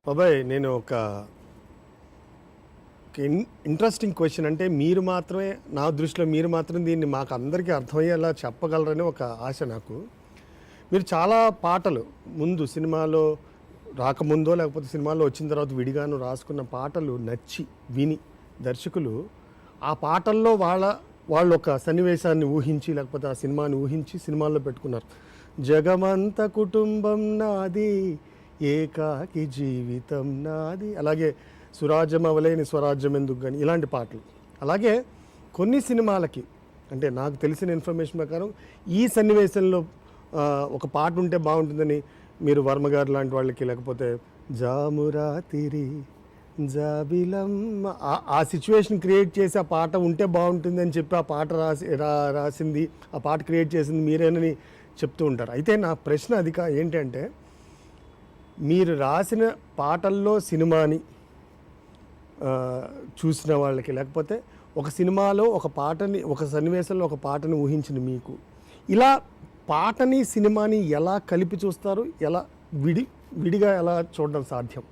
బాబాయ్ నేను ఒక ఇంట్రెస్టింగ్ క్వశ్చన్, అంటే మీరు మాత్రమే, నా దృష్టిలో మీరు మాత్రం దీన్ని మాకు అందరికీ అర్థమయ్యేలా చెప్పగలరని ఒక ఆశ నాకు. మీరు చాలా పాటలు ముందు సినిమాలో రాకముందో లేకపోతే సినిమాలో వచ్చిన తర్వాత విడిగాను రాసుకున్న పాటలు నచ్చి విని దర్శకులు ఆ పాటల్లో వాళ్ళు ఒక సన్నివేశాన్ని ఊహించి లేకపోతే ఆ సినిమాని ఊహించి సినిమాల్లో పెట్టుకున్నారు. జగమంత కుటుంబం నాది, ఏకాకి జీవితం నాది, అలాగే సురాజ్యం అవలేని స్వరాజ్యం ఎందుకు కానీ ఇలాంటి పాటలు. అలాగే కొన్ని సినిమాలకి, అంటే నాకు తెలిసిన ఇన్ఫర్మేషన్ ప్రకారం ఈ సన్నివేశంలో ఒక పాట ఉంటే బాగుంటుందని మీరు వర్మ గారు లాంటి వాళ్ళకి, లేకపోతే జామురాతిరి జాబిలమ్మ ఆ సిచ్యువేషన్ క్రియేట్ చేసి ఆ పాట ఉంటే బాగుంటుంది అని చెప్పి ఆ పాట రాసింది, ఆ పాట క్రియేట్ చేసింది మీరేనని చెప్తూ ఉంటారు. అయితే నా ప్రశ్న అది ఏంటంటే, మీరు రాసిన పాటల్లో సినిమాని చూసిన వాళ్ళకి, లేకపోతే ఒక సినిమాలో ఒక పాటని, ఒక సన్నివేశంలో ఒక పాటని ఊహించిన మీకు, ఇలా పాటని సినిమాని ఎలా కలిపి చూస్తారు? ఎలా విడిగా ఎలా చూడడం సాధ్యం?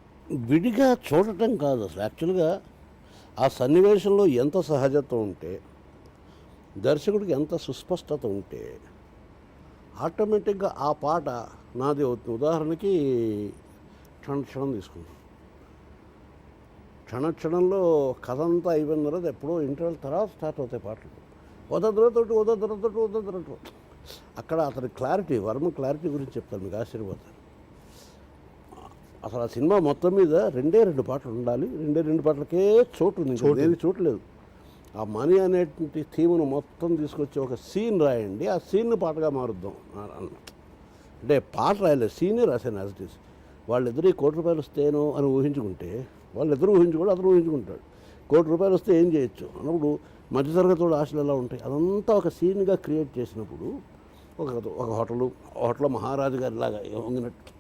విడిగా చూడటం కాదు అసలు. యాక్చువల్గా ఆ సన్నివేశంలో ఎంత సహజత ఉంటే, దర్శకుడికి ఎంత సుస్పష్టత ఉంటే ఆటోమేటిక్గా ఆ పాట నాది అవుతుంది. ఉదాహరణకి క్షణం తీసుకుందాం. క్షణంలో కథ అంతా అయిపోయిన తర్వాత ఎప్పుడో ఇంటర్వెల్ తర్వాత స్టార్ట్ అవుతాయి పాటలు. వదద్రతోటి అక్కడ అతని క్లారిటీ, వర్మ క్లారిటీ గురించి చెప్తాను, మీకు ఆశీర్వాదం. అసలు ఆ సినిమా మొత్తం మీద రెండు పాటలు ఉండాలి, రెండు పాటలకే చోటు ఉంది, దేనికి చోటు లేదు. ఆ మనీ అనేటువంటి థీమ్ను మొత్తం తీసుకొచ్చి ఒక సీన్ రాయండి, ఆ సీన్ను పాటగా మారుద్దాం అంటే పాట రాయలేదు, సీనే రాశాను యాజ్ ఇట్ ఈస్. వాళ్ళిద్దరు ₹1,00,00,000 వస్తేనో అని ఊహించుకుంటే, వాళ్ళిద్దరూ ఊహించుకోడు, అతను ఊహించుకుంటాడు. ₹1,00,00,000 వస్తే ఏం చేయొచ్చు అన్నప్పుడు మధ్యతరగతి ఆశలు ఎలా ఉంటాయి, అదంతా ఒక సీన్గా క్రియేట్ చేసినప్పుడు ఒక హోటల్లో మహారాజు గారి లాగా వంగినట్టు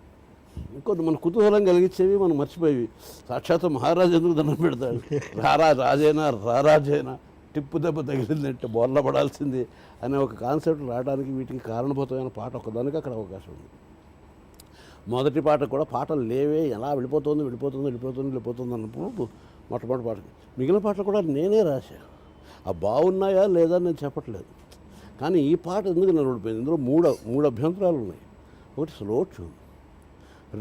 ఇంకొన్ని మన కుతూహలం కలిగించేవి మనం మర్చిపోయేవి. సాక్షాత్ మహారాజేంద్ర దండం పెడతాడు, రారాజైనా టిప్పు దెబ్బ తగిలిందంటే బోర్ల పడాల్సింది అనే ఒక కాన్సెప్ట్ రావడానికి వీటికి కారణభూతమైన పాట ఒకదానికి అక్కడ అవకాశం ఉంది. మొదటి పాట కూడా పాటలు లేవే, ఎలా వెళ్ళిపోతుంది అన్నప్పుడు మొట్టమొదటి పాట. మిగిలిన పాటలు కూడా నేనే రాశా. ఆ బాగున్నాయా లేదా నేను చెప్పట్లేదు, కానీ ఈ పాట ఎందుకు నిలబడిపోయింది? ఇందులో మూడు అభ్యంతరాలు ఉన్నాయి. ఒకటి స్లో ట్యూన్,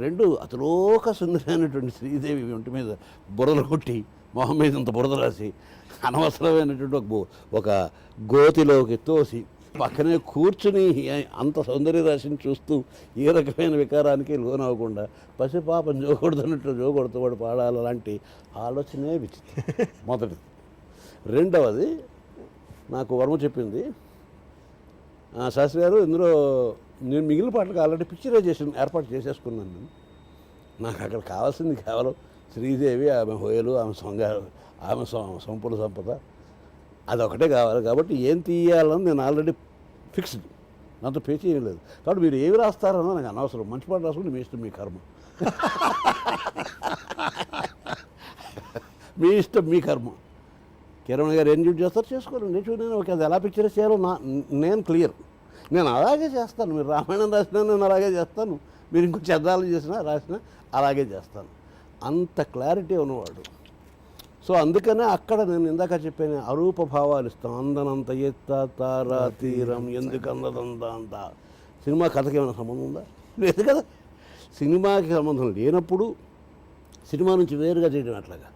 2 అతలోక సుందరైనటువంటి శ్రీదేవి ఒంటి మీద బురదలు కొట్టి, మొహం మీద ఇంత బురద రాసి, అనవసరమైనటువంటి ఒక గోతిలోకి తోసి పక్కనే కూర్చుని అంత సౌందర్య రాశిని చూస్తూ ఏ రకమైన వికారానికి లోనవ్వకుండా పసిపాపం జోగొడుతున్నట్టు జోగొడుతూ వాడు పాడాలి, అలాంటి ఆలోచనే విచిత్రం మొదటిది. రెండవది, నాకు వర్మ చెప్పింది, శాస్త్రి గారు ఇందులో నేను మిగిలిన పాటలకు ఆల్రెడీ పిక్చరైజేషన్ ఏర్పాటు చేసేసుకున్నాను. నాకు అక్కడ కావాల్సింది కేవలం శ్రీదేవి, ఆమె హోయలు, ఆమె సంపద సంపద, అదొకటే కావాలి. కాబట్టి ఏం తీయాలని నేను ఆల్రెడీ ఫిక్స్డ్, నాతో పే చేయలేదు. కాబట్టి మీరు ఏమి రాస్తారన్నా నాకు అనవసరం, మంచి పాట రాసుకుంటే మీ ఇష్టం, మీ కర్మ, మీ ఇష్టం, మీ కర్మ. కిరణ్ గారు ఏం డ్యూటీ చేస్తారు చేసుకోండి, నేను ఓకే, అది ఎలా పిక్చరైజ్ చేయాలో నేను క్లియర్, నేను అలాగే చేస్తాను. మీరు రామాయణం రాసినా నేను అలాగే చేస్తాను, మీరు ఇంకొంచెం అర్థాలు రాసినా అలాగే చేస్తాను. అంత క్లారిటీ ఉన్నవాడు. సో అందుకనే అక్కడ నేను ఇందాక చెప్పాను, అరూప భావాలు ఇస్తాం. అందనంత ఎత్త తారా తీరం ఎందుకందంతా. సినిమా కథకి ఏమైనా సంబంధం ఉందా? లేదు కదా. సినిమాకి సంబంధం లేనప్పుడు సినిమా నుంచి వేరుగా చేయడం అట్లాగా.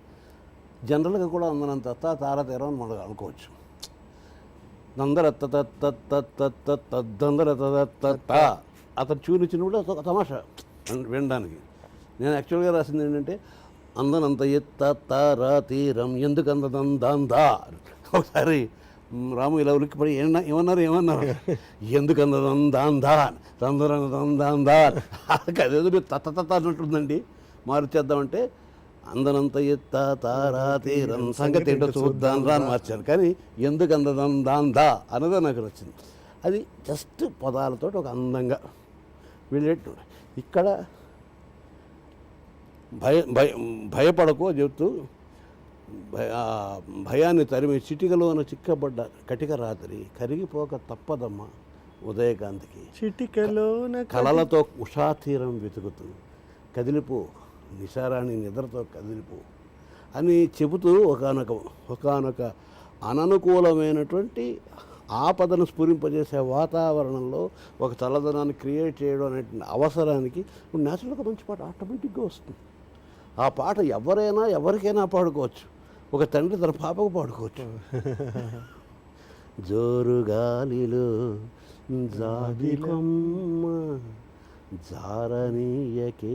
జనరల్గా కూడా అందనంత తారా తీరం అని మనం అనుకోవచ్చు. అతను చూనిచ్చినప్పుడు తమాషా వినడానికి. నేను యాక్చువల్గా రాసింది ఏంటంటే, అందనంత ఎత్త తారా తీరం ఎందుకందందా. ఒకసారి రాము ఇలా ఉలిక్కిపడి ఏమన్నారు ఎందుకందందా అదేదో తత్త అన్నట్టుందండి, మార్చేద్దామంటే అందనంత ఎత్త తారా తీరం సంగతి ఏంటో చూద్దాం రా అని మార్చాను. కానీ ఎందుకు అందదా అన్నదే నాకు నచ్చింది. అది జస్ట్ పదాలతో ఒక అందంగా వెళ్ళేట్టు. ఇక్కడ భయపడకో చెప్తూ భయాన్ని తరిమి చిటికలోన చిక్కబడ్డ కటిక రాత్రి కరిగిపోక తప్పదమ్మ ఉదయకాంతికి చిటికలోన కలలతో ఉషాతీరం వెతుకుతూ కదిలిపో నిశారాణి నిద్రతో కదిలిపో అని చెబుతూ ఒకానొక అననుకూలమైనటువంటి ఆపదను స్ఫురింపజేసే వాతావరణంలో ఒక చల్లదనాన్ని క్రియేట్ చేయడం అనేటువంటి అవసరానికి న్యాచురల్గా మంచి పాట ఆటోమేటిక్గా వస్తుంది. ఆ పాట ఎవరికైనా పాడుకోవచ్చు. ఒక తండ్రి తన పాపకు పాడుకోవచ్చు. జోరుగాలిలో జాబిలమ్మ జారనీయకే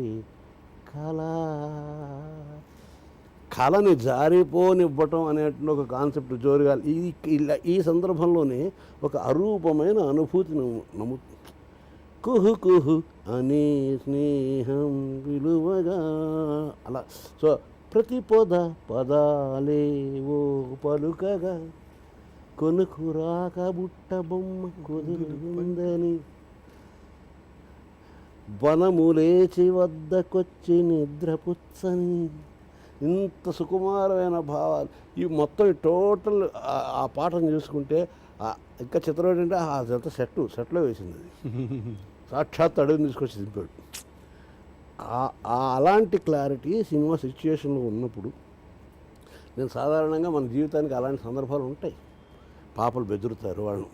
కళని జారిపోనివ్వటం అనేటువంటి ఒక కాన్సెప్ట్ జోరుగాలి. ఈ సందర్భంలోనే ఒక అరూపమైన అనుభూతిని కుహు కుహు అనే స్నేహం విలువగా అలా. సో ప్రతి పదాలేవో పలుకగా కొనుకురాక బుట్ట బొమ్మ కుదురుందని వనములేచి వద్దకొచ్చి నిద్రపుచ్చని ఇంత సుకుమారమైన భావాలు. ఈ మొత్తం టోటల్ ఆ పాటను చూసుకుంటే ఇంకా చిత్రం ఏంటంటే అదంతా సెట్లో వేసింది. అది సాక్షాత్ అడుగుని తీసుకొచ్చి దింపాడు. అలాంటి క్లారిటీ సినిమా సిచ్యుయేషన్లో ఉన్నప్పుడు నేను సాధారణంగా మన జీవితానికి అలాంటి సందర్భాలు ఉంటాయి. పాపలు బెదురుతారు వాళ్ళు.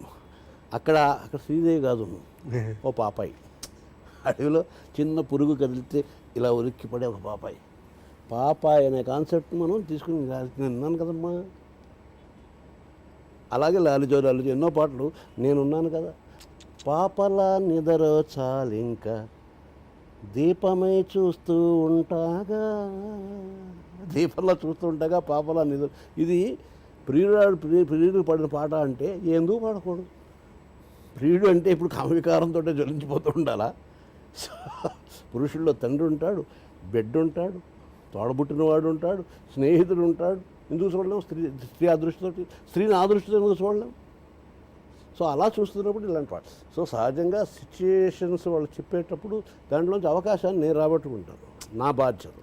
అక్కడ శ్రీదేవి కాదు, ఓ పాపాయి. అడవిలో చిన్న పురుగు కదిలితే ఇలా ఉలిక్కిపడే ఒక పాపాయి అనే కాన్సెప్ట్ మనం తీసుకుని నేను విన్నాను కదమ్మా. అలాగే లాలిజో ఎన్నో పాటలు నేనున్నాను కదా. పాపలా నిదరో చాలింకా దీపమై చూస్తూ ఉంటాగా, దీపంలో చూస్తూ ఉంటాగా పాపలా నిద్ర. ఇది ప్రియుడు పడిన పాట అంటే ఎందుకు పాడకూడదు? ప్రియుడు అంటే ఇప్పుడు కామవికారంతో జ్వలించిపోతూ ఉండాలా? పురుషుల్లో తండ్రి ఉంటాడు, బిడ్డ ఉంటాడు, తోడబుట్టినవాడు ఉంటాడు, స్నేహితుడు ఉంటాడు. ఎందుకు చూడలేము? స్త్రీ అదృష్టితోటి, స్త్రీని ఆదృష్టితో ఎందుకు చూడలేము? సో అలా చూస్తున్నప్పుడు ఇలాంటి పాట. సో సహజంగా సిచ్యుయేషన్స్ వాళ్ళు చెప్పేటప్పుడు దాంట్లోంచి అవకాశాన్ని నేను రాబట్టుకుంటాను, నా బాధ్యత.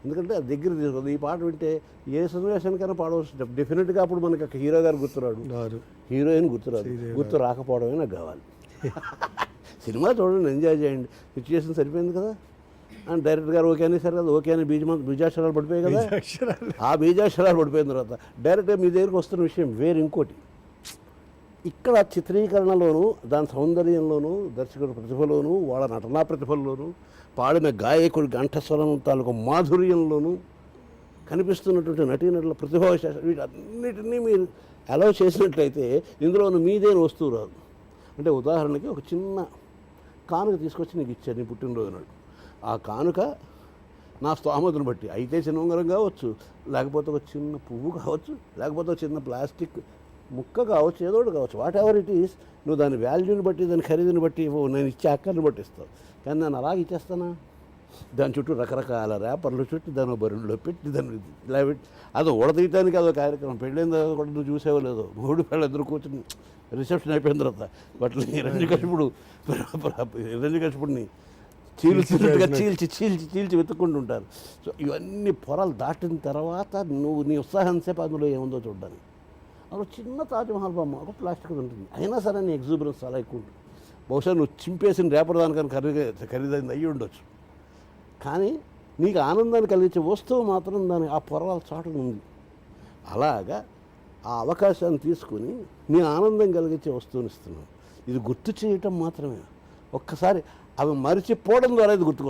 ఎందుకంటే అది దగ్గర తీసుకోదు. ఈ పాట వింటే ఏ సన్నివేశానికైనా పాడవచ్చు. డెఫినెట్గా అప్పుడు మనకి ఒక హీరో గారు గుర్తురాడు, హీరోయిన్ గుర్తురాదు. గుర్తు రాకపోవడమే నాకు కావాలి. సినిమా చూడండి, ఎంజాయ్ చేయండి. సిచ్యుయేషన్ సరిపోయింది కదా అని డైరెక్టర్ గారు ఓకే అనేసారు కదా. ఓకే అని బీజాక్షరాలు పడిపోయాయి కదా. ఆ బీజాక్షరాలు పడిపోయిన తర్వాత డైరెక్ట్గా మీ దగ్గరికి వస్తున్న విషయం వేరు ఇంకోటి. ఇక్కడ చిత్రీకరణలోనూ దాని సౌందర్యంలోనూ దర్శకుడి ప్రతిభలోనూ వాళ్ళ నటనా ప్రతిభల్లోనూ పాడిన గాయకుడి కంఠస్వరం తాలూకు మాధుర్యంలోనూ కనిపిస్తున్నటువంటి నటీనటుల ప్రతిభావిశేషాలు వీటన్నిటినీ మీరు అలౌ చేసినట్లయితే ఇందులో మీదేని వస్తువు రాదు. అంటే ఉదాహరణకి ఒక చిన్న కానుక తీసుకొచ్చి నీకు ఇచ్చాను నీ పుట్టినరోజు నాడు. ఆ కానుక నా స్తోమతను బట్టి అయితే చిన్న ఉంగరం కావచ్చు, లేకపోతే ఒక చిన్న పువ్వు కావచ్చు, లేకపోతే ఒక చిన్న ప్లాస్టిక్ ముక్క కావచ్చు, ఏదో ఒకటి కావచ్చు. వాట్ ఎవర్ ఇట్ ఈస్, నువ్వు దాని వాల్యూని బట్టి, దాని ఖరీదుని బట్టి నేను ఇచ్చే అక్కర్ని బట్టి ఇస్తావు. కానీ నేను అలాగే ఇచ్చేస్తానా? దాని చుట్టూ రకరకాల ర్యాపర్లు చుట్టూ దాని బరువులో పెట్టి దాన్ని ఇలా పెట్టి అది ఊడతీయటానికి అదో కార్యక్రమం. పెళ్ళైన తర్వాత కూడా నువ్వు చూసేవో లేదో, మూడు పేళ్ళు ఎదురు కూర్చుని రిసెప్షన్ అయిపోయిన తర్వాత వాటిని హిరణ్యకశిపుడిని చీల్చినట్టుగా చీల్చి వెతుక్కుంటూ ఉంటారు. సో ఇవన్నీ పొరలు దాటిన తర్వాత నువ్వు నీ ఉత్సాహం సేపు అందులో ఏముందో చూడడానికి. అందులో చిన్న తాజ్మహల్ బొమ్మ ఒక ప్లాస్టిక్ ఉంటుంది, అయినా సరే నీ ఎగ్జూబరెన్స్ చాలా ఎక్కువ ఉంటుంది. బహుశా నువ్వు చింపేసిన రేపటి దానికన్నా ఖరీదైంది అయ్యి ఉండొచ్చు. కానీ నీకు ఆనందాన్ని కలిగించే వస్తువు మాత్రం దాని ఆ పొరల చాటు ఉంది. అలాగా ఆ అవకాశాన్ని తీసుకుని నీ ఆనందం కలిగించే వస్తువుని ఇస్తున్నావు. ఇది గుర్తు చేయటం మాత్రమే. ఒక్కసారి అవి మరిచిపోవడం ద్వారా ఇది గుర్తుకొస్తుంది.